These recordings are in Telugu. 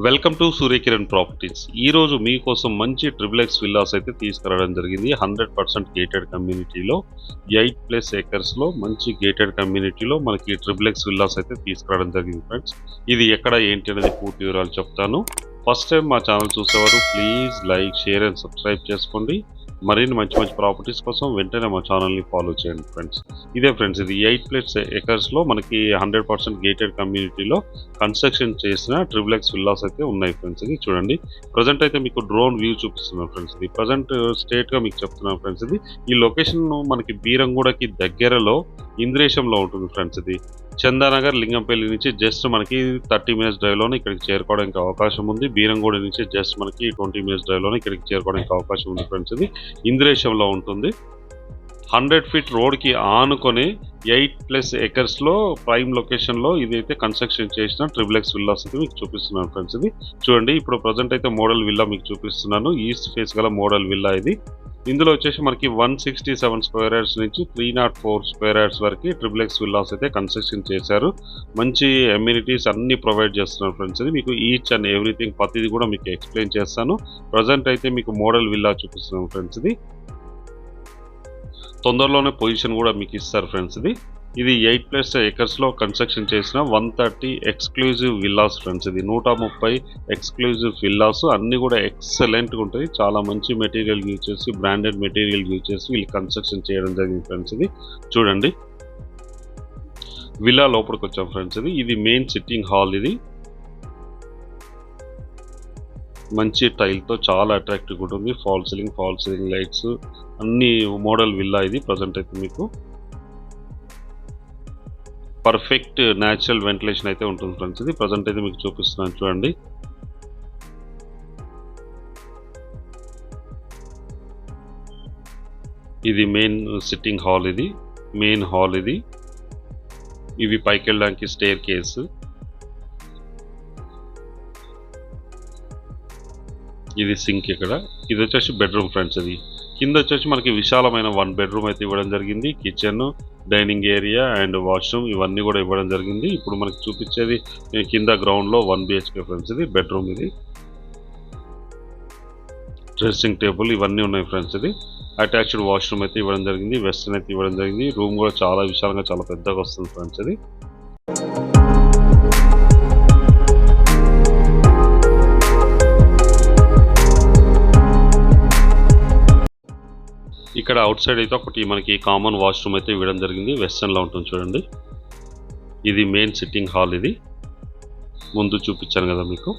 Welcome to Surya Kiran properties. ఈరోజు మీకోసం మంచి ట్రిపుల్ విల్లాస్ అయితే తీసుకురావడం జరిగింది. 100% గేటెడ్ కమ్యూనిటీలో 8+ ఏకర్స్లో మంచి గేటెడ్ కమ్యూనిటీలో మనకి ట్రిపుల్ విల్లాస్ అయితే తీసుకురావడం జరిగింది ఫ్రెండ్స్. ఇది ఎక్కడ ఏంటి అనేది పూర్తి వివరాలు చెప్తాను. ఫస్ట్ టైం మా ఛానల్ చూసేవారు please like, share and subscribe చేసుకోండి. మరిన్ని మంచి మంచి ప్రాపర్టీస్ కోసం వెంటనే మా ఛానల్ని ఫాలో చేయండి ఫ్రెండ్స్. ఇదే ఫ్రెండ్స్, ఇది 8+ ఏకర్స్లో మనకి 100% గేటెడ్ కమ్యూనిటీలో కన్స్ట్రక్షన్ చేసిన ట్రిపుల్ విల్లాస్ అయితే ఉన్నాయి ఫ్రెండ్స్. ఇది చూడండి, ప్రజెంట్ అయితే మీకు డ్రోన్ వ్యూ చూపిస్తున్నాను ఫ్రెండ్స్. ఇది ప్రజెంట్ స్టేట్గా మీకు చెప్తున్నాను ఫ్రెండ్స్. ఇది ఈ లొకేషన్ మనకి బీరంగూడకి దగ్గరలో ఇంద్రేశంలో ఉంటుంది ఫ్రెండ్స్. ఇది చందానగర్ లింగంపల్లి నుంచి జస్ట్ మనకి 30 మినిట్స్ డ్రైవ్లోనే ఇక్కడికి చేరుకోవడానికి అవకాశం ఉంది. బీరంగూడ నుంచి జస్ట్ మనకి 20 మినిట్స్ డ్రైవ్లోనే ఇక్కడికి చేరుకోవడానికి అవకాశం ఉంది ఫ్రెండ్స్. ఇది ఇంద్రేశంలో ఉంటుంది. 100 ఫీట్ రోడ్కి ఆనుకొని 8+ ఏకర్స్లో ప్రైమ్ లొకేషన్లో ఇదైతే కన్స్ట్రక్షన్ చేసిన ట్రిపుల్ విల్లాస్ అయితే మీకు చూపిస్తున్నాను ఫ్రెండ్స్. ఇది చూడండి, ఇప్పుడు ప్రజెంట్ అయితే మోడల్ విల్లా మీకు చూపిస్తున్నాను. ఈస్ట్ ఫేస్ గల మోడల్ విల్లా ఇది. ఇందులో వచ్చేసి మనకి 167 స్క్వేర్ యార్డ్స్ నుంచి 304 స్క్వేర్ యార్డ్స్ వరకు ట్రిపుల్ విల్లాస్ అయితే కన్స్ట్రక్షన్ చేశారు. మంచి అమ్యూనిటీస్ అన్ని ప్రొవైడ్ చేస్తున్నారు ఫ్రెండ్స్. ఇది మీకు ఈచ్ అండ్ ఎవ్రీథింగ్ ప్రతిది కూడా మీకు ఎక్స్ప్లెయిన్ చేస్తాను. ప్రజెంట్ అయితే మీకు మోడల్ విల్లా చూపిస్తున్నాను ఫ్రెండ్స్. ఇది తొందరలోనే పొజిషన్ కూడా మీకు ఇస్తారు ఫ్రెండ్స్. ఇది 8+ ఏకర్స్లో కన్స్ట్రక్షన్ చేసిన 130 ఎక్స్క్లూజివ్ విల్లాస్ ఫ్రెండ్స్. ఇది 130 ఎక్స్క్లూజివ్ విల్లాస్, అన్ని కూడా ఎక్సలెంట్గా ఉంటాయి. చాలా మంచి మెటీరియల్ యూజ్ చేసి, బ్రాండెడ్ మెటీరియల్ యూజ్ చేసి వీళ్ళు కన్స్ట్రక్షన్ చేయడం జరిగింది ఫ్రెండ్స్. ఇది చూడండి, విల్లా లోపలికి వచ్చాం ఫ్రెండ్స్. ఇది మెయిన్ సిట్టింగ్ హాల్. ఇది మంచి టైల్తో చాలా అట్రాక్టివ్గా ఉంటుంది. ఫాల్ సీలింగ్ లైట్స్ అన్ని మోడల్ విల్లా. ఇది ప్రజెంట్ అయితే మీకు పర్ఫెక్ట్ న్యాచురల్ వెంటిలేషన్ అయితే ఉంటుంది ఫ్రెండ్స్. ఇది ప్రజెంట్ అయితే మీకు చూపిస్తున్నాను చూడండి. ఇది మెయిన్ సిట్టింగ్ హాల్. ఇది మెయిన్ హాల్. ఇది ఇవి పైకి వెళ్ళడానికి స్టేర్ కేసు. ఇది సింక్. ఇక్కడ ఇది వచ్చేసి బెడ్రూమ్ ఫ్రెండ్స్. ఇది కింద వచ్చేసి మనకి విశాలమైన 1 బెడ్రూమ్ అయితే ఇవ్వడం జరిగింది. Kitchen, dining area and washroom ఇవన్నీ కూడా ఇవ్వడం జరిగింది. ఇప్పుడు మనకి చూపించేది కింద గ్రౌండ్లో 1 BHK ఫ్రెండ్స్. ఇది బెడ్రూమ్. ఇది డ్రెస్సింగ్ టేబుల్ ఇవన్నీ ఉన్నాయి ఫ్రెండ్స్. ఇది అటాచ్డ్ వాష్రూమ్ అయితే ఇవ్వడం జరిగింది. వెస్టర్న్ అయితే ఇవ్వడం జరిగింది. రూమ్ కూడా చాలా విశాలంగా చాలా పెద్దగా వస్తుంది ఫ్రెండ్స్. ఇది ఇక్కడ అవుట్ సైడ్ అయితే ఒకటి మనకి కామన్ వాష్రూమ్ అయితే ఇవ్వడం జరిగింది. వెస్టర్న్లో ఉంటుంది చూడండి. ఇది మెయిన్ సిట్టింగ్ హాల్. ఇది ముందు చూపించాను కదా మీకు.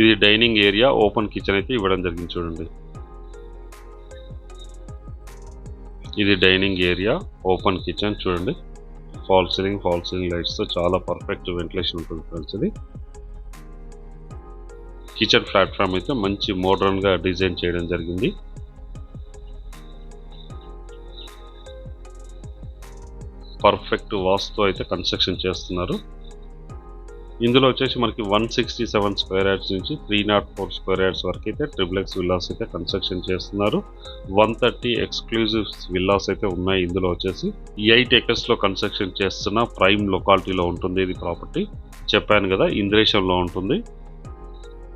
ఇది డైనింగ్ ఏరియా, ఓపెన్ కిచెన్ అయితే ఇవ్వడం జరిగింది చూడండి. ఇది డైనింగ్ ఏరియా, ఓపెన్ కిచెన్ చూడండి. ఫాల్ సీలింగ్ లైట్స్తో చాలా పర్ఫెక్ట్ వెంటిలేషన్ ఉంటుంది ఫ్రెండ్స్. ఇది కిచెన్ ప్లాట్ఫామ్ అయితే మంచి మోడర్న్గా డిజైన్ చేయడం జరిగింది. పర్ఫెక్ట్ వాస్తుతో అయితే కన్స్ట్రక్షన్ చేస్తున్నారు. ఇందులో వచ్చేసి మనకి 167 స్క్వేర్ యార్డ్స్ నుంచి 304 స్క్వేర్ యార్డ్స్ వరకు అయితే ట్రిపుల్ విల్లాస్ అయితే కన్స్ట్రక్షన్ చేస్తున్నారు. 130 ఎక్స్క్లూజివ్ విల్లాస్ అయితే ఉన్నాయి. ఇందులో వచ్చేసి 8 ఏకర్స్లో కన్స్ట్రక్షన్ చేస్తున్న ప్రైమ్ లొకాలిటీలో ఉంటుంది. ఇది ప్రాపర్టీ చెప్పాను కదా, ఇంద్రేశంలో ఉంటుంది.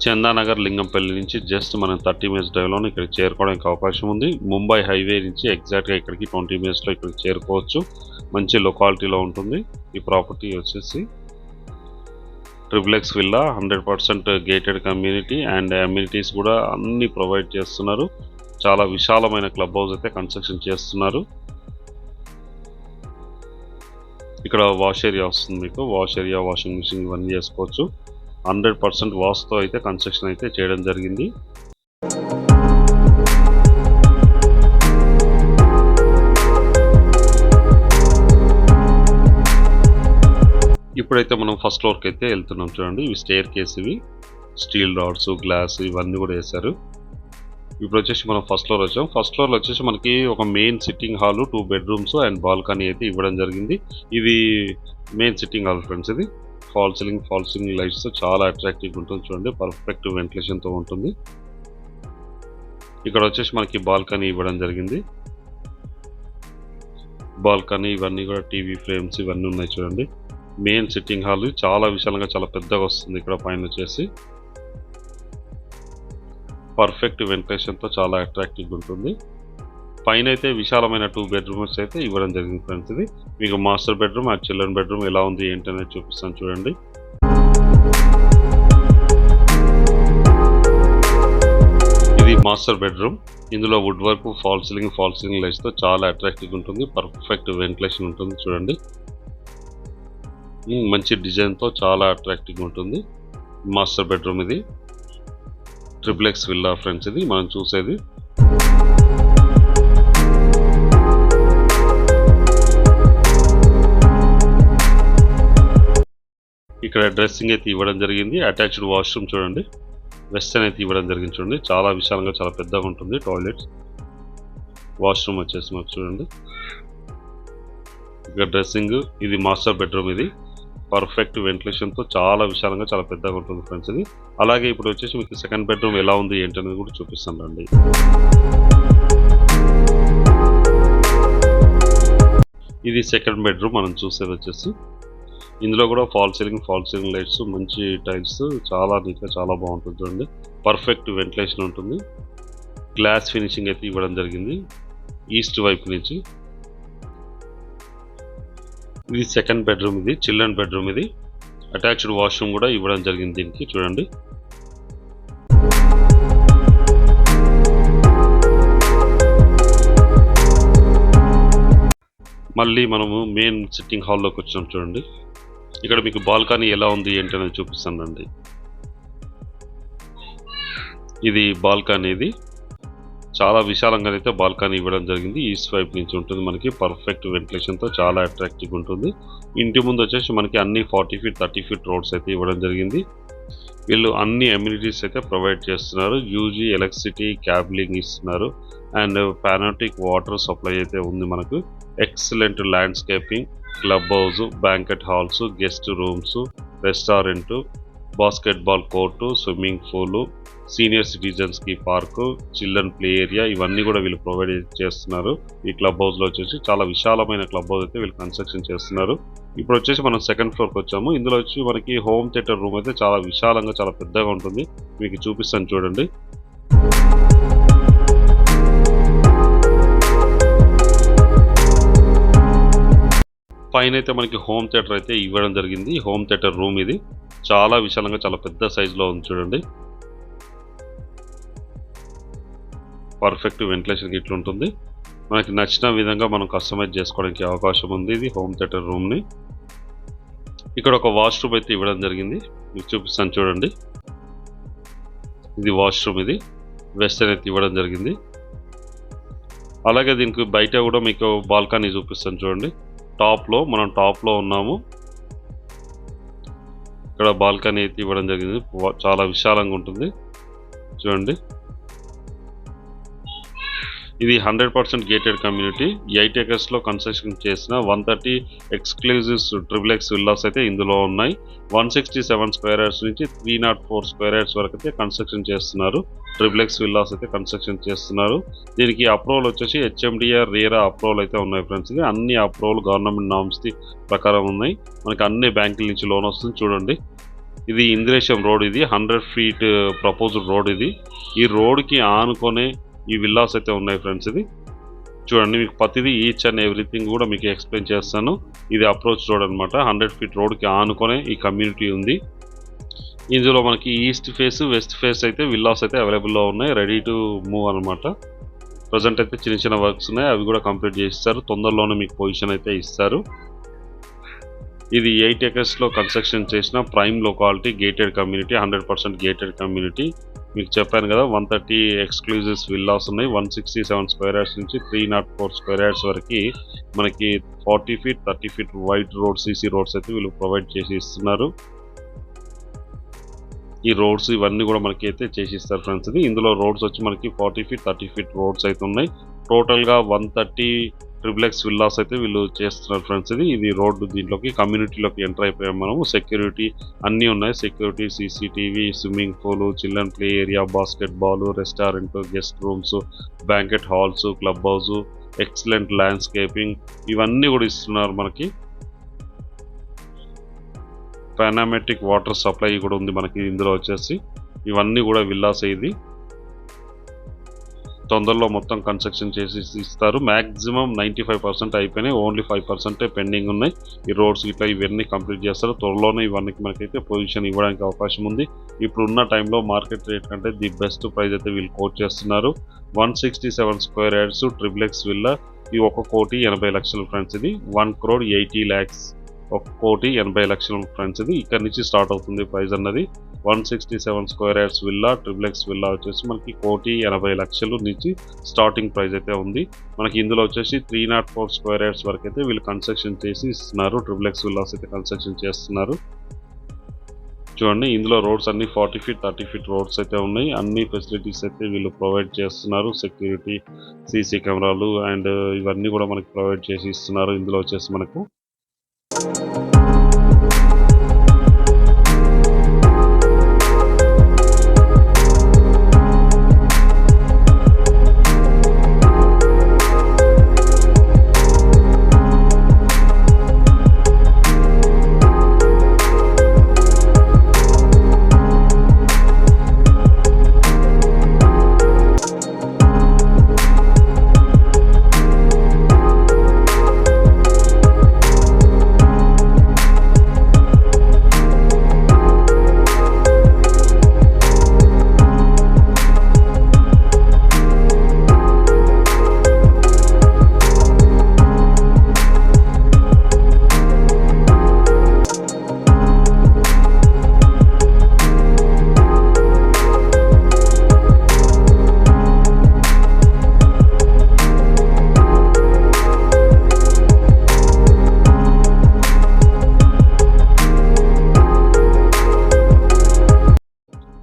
చందానగర్ లింగంపల్లి నుంచి జస్ట్ మనం 30 మినిట్స్ డ్రైవ్లోనే ఇక్కడికి చేరుకోవడానికి అవకాశం ఉంది. ముంబై హైవే నుంచి ఎగ్జాక్ట్గా ఇక్కడికి 20 మినిట్స్లో ఇక్కడికి చేరుకోవచ్చు. మంచి లొకాలిటీలో ఉంటుంది. ఈ ప్రాపర్టీ వచ్చేసి triple villa, 100% gated community and amenities కూడా అన్ని ప్రొవైడ్ చేస్తున్నారు. చాలా విశాలమైన క్లబ్ హౌస్ అయితే కన్స్ట్రక్షన్ చేస్తున్నారు. ఇక్కడ వాష్ ఏరియా వస్తుంది మీకు. వాష్ ఏరియా, వాషింగ్ మిషన్ ఇవన్నీ చేసుకోవచ్చు. 100% వాస్తుతో అయితే కన్స్ట్రక్షన్ అయితే చేయడం జరిగింది. ఇప్పుడైతే మనం ఫస్ట్ ఫ్లోర్కి అయితే వెళ్తున్నాం చూడండి. ఇవి స్టేర్ కేస్, ఇవి స్టీల్ రాడ్స్, గ్లాస్ ఇవన్నీ కూడా వేశారు. ఇప్పుడు వచ్చేసి మనం ఫస్ట్ ఫ్లోర్ వచ్చాం. ఫస్ట్ ఫ్లోర్లో వచ్చేసి మనకి ఒక main sitting hall, 2 bedrooms and balcony అయితే ఇవ్వడం జరిగింది. ఇది మెయిన్ సిట్టింగ్ హాల్ ఫ్రెండ్స్. ఇది ఫాల్ సీలింగ్ లైట్స్తో చాలా అట్రాక్టివ్గా ఉంటుంది చూడండి. పర్ఫెక్ట్ వెంటిలేషన్తో ఉంటుంది. ఇక్కడ వచ్చేసి మనకి బాల్కనీ ఇవ్వడం జరిగింది. బాల్కనీ ఇవన్నీ కూడా టీవీ ఫ్రేమ్స్ ఇవన్నీ ఉన్నాయి చూడండి. మెయిన్ సిట్టింగ్ హాల్ చాలా విశాలంగా చాలా పెద్దగా వస్తుంది. ఇక్కడ పైన వచ్చేసి పర్ఫెక్ట్ వెంటిలేషన్తో చాలా అట్రాక్టివ్గా ఉంటుంది. పైన అయితే విశాలమైన 2 బెడ్రూమ్స్ అయితే ఇవ్వడం జరిగింది ఫ్రెండ్స్. ఇది మీకు మాస్టర్ బెడ్రూమ్ ఆ చిల్డ్రన్ బెడ్రూమ్ ఎలా ఉంది ఏంటనేది చూపిస్తాను చూడండి. ఇది మాస్టర్ బెడ్రూమ్. ఇందులో వుడ్ వర్క్, ఫాల్ సీలింగ్ లైట్స్తో చాలా అట్రాక్టివ్గా ఉంటుంది. పర్ఫెక్ట్ వెంటిలేషన్ ఉంటుంది చూడండి. మంచి డిజైన్తో చాలా అట్రాక్టివ్గా ఉంటుంది. మాస్టర్ బెడ్రూమ్ ఇది ట్రిప్లెక్స్ విల్లా ఫ్రెండ్స్. ఇది మనం చూసేది. ఇక్కడ డ్రెస్సింగ్ అయితే ఇవ్వడం జరిగింది. అటాచ్డ్ వాష్రూమ్ చూడండి. వెస్టర్న్ అయితే ఇవ్వడం జరిగింది చూడండి. చాలా విశాలంగా చాలా పెద్దగా ఉంటుంది. టాయిలెట్స్, వాష్రూమ్ వచ్చేసి మాకు చూడండి. ఇక్కడ డ్రెస్సింగ్. ఇది మాస్టర్ బెడ్రూమ్. ఇది పర్ఫెక్ట్ వెంటిలేషన్తో చాలా విశాలంగా చాలా పెద్దగా ఉంటుంది ఫ్రెండ్స్. ఇది అలాగే ఇప్పుడు వచ్చేసి మీకు సెకండ్ బెడ్రూమ్ ఎలా ఉంది ఏంటనేది కూడా చూపిస్తాను రండి. ఇది సెకండ్ బెడ్రూమ్ మనం చూసేది వచ్చేసి. ఇందులో కూడా ఫాల్ సీలింగ్ లైట్స్, మంచి టైల్స్, చాలా నీట్గా చాలా బాగుంటుంది చూడండి. పర్ఫెక్ట్ వెంటిలేషన్ ఉంటుంది. గ్లాస్ ఫినిషింగ్ అయితే ఇవ్వడం జరిగింది ఈస్ట్ వైపు నుంచి. ఇది సెకండ్ బెడ్రూమ్. ఇది చిల్డ్రన్ బెడ్రూమ్. ఇది అటాచ్డ్ వాష్రూమ్ కూడా ఇవ్వడం జరిగింది దీనికి చూడండి. మళ్ళీ మనము మెయిన్ సిట్టింగ్ హాల్లోకి వచ్చాం చూడండి. ఇక్కడ మీకు బాల్కనీ ఎలా ఉంది ఏంటనేది చూపిస్తానండి. ఇది బాల్కనీ. ఇది చాలా విశాలంగా అయితే బాల్కనీ ఇవ్వడం జరిగింది. ఈస్ట్ వైపు నుంచి ఉంటుంది మనకి. పర్ఫెక్ట్ వెంటిలేషన్తో చాలా అట్రాక్టివ్గా ఉంటుంది. ఇంటి ముందు వచ్చేసి మనకి అన్ని 40 ఫీట్ 30 ఫీట్ రోడ్స్ అయితే ఇవ్వడం జరిగింది. వీళ్ళు అన్ని అమ్యూనిటీస్ అయితే ప్రొవైడ్ చేస్తున్నారు. యూజీ ఎలక్ట్రిసిటీ క్యాబ్లింగ్ ఇస్తున్నారు. అండ్ పానోటిక్ వాటర్ సప్లై అయితే ఉంది మనకు. Excellent landscaping, club house, banquet halls, guest rooms, restaurant, basketball court, swimming pool, senior సిటిజన్స్కి పార్కు, చిల్డ్రన్ ప్లే ఏరియా ఇవన్నీ కూడా వీళ్ళు ప్రొవైడ్ చేస్తున్నారు. ఈ క్లబ్ హౌస్లో వచ్చేసి చాలా విశాలమైన క్లబ్ హౌస్ అయితే వీళ్ళు కన్స్ట్రక్షన్ చేస్తున్నారు. ఇప్పుడు వచ్చేసి మనం సెకండ్ ఫ్లోర్కి వచ్చాము. ఇందులో వచ్చి మనకి హోమ్ థియేటర్ రూమ్ అయితే చాలా విశాలంగా చాలా పెద్దగా ఉంటుంది. మీకు చూపిస్తాను చూడండి. పైన అయితే మనకి హోమ్ థియేటర్ అయితే ఇవ్వడం జరిగింది. హోమ్ థియేటర్ రూమ్ ఇది చాలా విశాలంగా చాలా పెద్ద సైజులో ఉంది చూడండి. పర్ఫెక్ట్ వెంటిలేషన్ ఇట్లా ఉంటుంది. మనకి నచ్చిన విధంగా మనం కస్టమైజ్ చేసుకోవడానికి అవకాశం ఉంది ఇది హోమ్ థియేటర్ రూమ్ని. ఇక్కడ ఒక వాష్రూమ్ అయితే ఇవ్వడం జరిగింది. మీకు చూపిస్తాను చూడండి. ఇది వాష్రూమ్. ఇది వెస్టర్న్ అయితే ఇవ్వడం జరిగింది. అలాగే దీనికి బయట కూడా మీకు బాల్కనీ చూపిస్తాను చూడండి. మనం టాప్లో ఉన్నాము. ఇక్కడ బాల్కనీ అయితే ఇవ్వడం జరిగింది. చాలా విశాలంగా ఉంటుంది చూడండి. ఇది 100% గేటెడ్ కమ్యూనిటీ. 8 acres కన్స్ట్రక్షన్ చేసిన 130 ఎక్స్క్లూజివ్ ట్రిప్లెక్స్ విల్లాస్ అయితే ఇందులో ఉన్నాయి. 167 స్క్వేర్ యార్డ్స్ నుంచి 304 స్క్వేర్ యార్డ్స్ వరకు అయితే కన్స్ట్రక్షన్ చేస్తున్నారు. ట్రిప్లెక్స్ విల్లాస్ అయితే కన్స్ట్రక్షన్ చేస్తున్నారు. దీనికి అప్రూవల్ వచ్చేసి హెచ్ఎండిఆర్ రేరా అప్రూవల్ అయితే ఉన్నాయి ఫ్రెండ్స్. అన్ని అప్రూవల్ గవర్నమెంట్ నామ్స్ ప్రకారం ఉన్నాయి. మనకి అన్ని బ్యాంకుల నుంచి లోన్ వస్తుంది చూడండి. ఇది ఇంద్రేశం రోడ్. ఇది 100 feet ప్రపోజ్డ్ రోడ్. ఇది ఈ రోడ్కి ఆనుకొనే ఈ విల్లాస్ అయితే ఉన్నాయి ఫ్రెండ్స్. ఇది చూడండి. మీకు ప్రతిదీ ఈచ్ అండ్ ఎవ్రీథింగ్ కూడా మీకు ఎక్స్ప్లెయిన్ చేస్తాను. ఇది అప్రోచ్ రోడ్ అనమాట. 100 feet రోడ్కి ఆనుకొనే ఈ కమ్యూనిటీ ఉంది. ఇందులో మనకి ఈస్ట్ ఫేస్ వెస్ట్ ఫేస్ అయితే విల్లాస్ అయితే అవైలబుల్లో ఉన్నాయి. రెడీ టు మూవ్ అనమాట. ప్రజెంట్ అయితే చిన్న చిన్న వర్క్స్ ఉన్నాయి. అవి కూడా కంప్లీట్ చేస్తారు. తొందరలోనే మీకు పొజిషన్ అయితే ఇస్తారు. ఇది 8 acres కన్స్ట్రక్షన్ చేసిన prime locality gated community. 100% gated community. మీకు చెప్పాను కదా 130 ఎక్స్క్లూజివ్స్ విల్లాస్ ఉన్నాయి. 167 స్క్వేర్ యార్డ్స్ నుంచి 304 స్క్వేర్ యార్డ్స్ వరకు మనకి 40 feet 30 feet wide road CC roads అయితే వీళ్ళు ప్రొవైడ్ చేసి ఇస్తున్నారు. ఈ రోడ్స్ ఇవన్నీ కూడా మనకి అయితే చేసి ఇస్తారు ఫ్రెండ్స్. ఇందులో రోడ్స్ వచ్చి మనకి 40 feet 30 feet రోడ్స్ అయితే ఉన్నాయి. టోటల్గా 130 ట్రిప్లెక్స్ విల్లాస్ అయితే వీళ్ళు చేస్తున్నారు ఫ్రెండ్స్. ఇది రోడ్డు దీంట్లోకి కమ్యూనిటీలోకి ఎంటర్ అయిపోయాం మనము. సెక్యూరిటీ అన్నీ ఉన్నాయి. Security, CCTV, swimming pool, children play area, basketball, restaurant, guest rooms, banquet halls, club house, excellent landscaping ఇవన్నీ కూడా ఇస్తున్నారు మనకి. పానామెటిక్ వాటర్ సప్లై కూడా ఉంది మనకి ఇందులో వచ్చేసి. ఇవన్నీ కూడా విల్లాస్. ఇది తొందరలో మొత్తం కన్స్ట్రక్షన్ చేసి ఇస్తారు. మ్యాక్సిమం 95% అయిపోయినాయి. ఓన్లీ 5% పెండింగ్ ఉన్నాయి. ఈ రోడ్స్ ఇట్లా ఇవన్నీ కంప్లీట్ చేస్తారు. త్వరలోనే ఇవన్నీ మనకైతే పొజిషన్ ఇవ్వడానికి అవకాశం ఉంది. ఇప్పుడున్న టైంలో మార్కెట్ రేట్ కంటే ది బెస్ట్ ప్రైస్ అయితే వీళ్ళు కోట్ చేస్తున్నారు. 167 స్క్వేర్ యార్డ్స్ ట్రిప్లెక్స్ విల్లా. ఈ 1,80,00,000 ఫ్రెండ్స్. ఇది 1,80 lakhs 1,80,00,000 ఫ్రెండ్స్. ఇది ఇక్కడ నుంచి స్టార్ట్ అవుతుంది ప్రైస్ అన్నది. 167 square yards villa triplex villa వచ్చేసి మనకి 1,80,00,000 నుంచి స్టార్టింగ్ ప్రైస్ అయితే ఉంది. మనకి ఇందులో వచ్చేసి 304 స్క్వేర్ యార్డ్స్ వరకు అయితే వీళ్ళు కన్స్ట్రక్షన్ చేసి ఇస్తున్నారు. ట్రిప్లెక్స్ విల్లాస్ అయితే కన్స్ట్రక్షన్ చేస్తున్నారు. చూడండి, ఇందులో రోడ్స్ అన్ని 40 feet 30 feet రోడ్స్ అయితే ఉన్నాయి. అన్ని ఫెసిలిటీస్ అయితే వీళ్ళు ప్రొవైడ్ చేస్తున్నారు. సెక్యూరిటీ, సీసీ కెమెరాలు అండ్ ఇవన్నీ కూడా మనకి ప్రొవైడ్ చేసి ఇస్తున్నారు. ఇందులో వచ్చేసి మనకు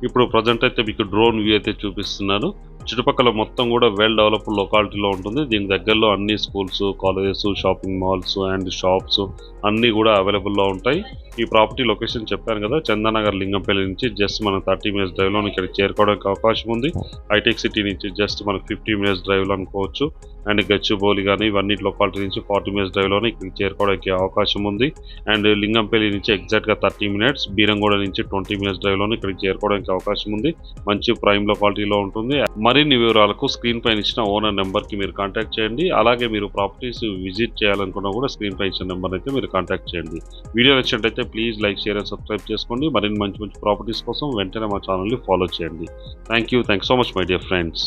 ఇప్పుడు ప్రజెంట్ అయితే మీకు డ్రోన్ వ్యూ అయితే చూపిస్తున్నాను. చుట్టుపక్కల మొత్తం కూడా వెల్ డెవలప్డ్ లొకాలిటీలో ఉంటుంది. దీని దగ్గరలో అన్ని schools, colleges, shopping malls and shops అన్నీ కూడా అవైలబుల్లో ఉంటాయి. ఈ ప్రాపర్టీ లొకేషన్ చెప్పాను కదా, చందానగర్ లింగంపల్లి నుంచి జస్ట్ మనం 30 minutes డ్రైవ్లో ఇక్కడికి చేరుకోవడానికి అవకాశం ఉంది. హైటెక్ సిటీ నుంచి జస్ట్ మనకు 50 minutes డ్రైవ్లో అనుకోవచ్చు. అండ్ గచ్చిబౌలి కానీ ఇవన్నీ లొకాలిటీ నుంచి 40 minutes డ్రైవ్లోనే ఇక్కడికి చేరుకోవడానికి అవకాశం ఉంది. అండ్ లింగంపల్లి నుంచి ఎగ్జాక్ట్గా 30 minutes, బీరంగూడ నుంచి 20 minutes డ్రైవ్లోనే ఇక్కడికి చేరుకోవడానికి అవకాశం ఉంది. మంచి ప్రైమ్ లొకాలిటీలో ఉంటుంది. మరిన్ని వివరాలకు స్క్రీన్ పైన ఇచ్చిన ఓనర్ నెంబర్కి మీరు కాంటాక్ట్ చేయండి. అలాగే మీరు ప్రాపర్టీస్ విజిట్ చేయాలనుకున్నా కూడా స్క్రీన్ పైన ఇచ్చిన నెంబర్ అయితే మీరు కాంటాక్ట్ చేయండి. వీడియో నచ్చినట్టయితే please like, share and subscribe చేసుకోండి. మరిన్ని మంచి మంచి ప్రాపర్టీస్ కోసం వెంటనే మా ఛానల్ని ఫాలో చేయండి. Thank you so much my dear friends.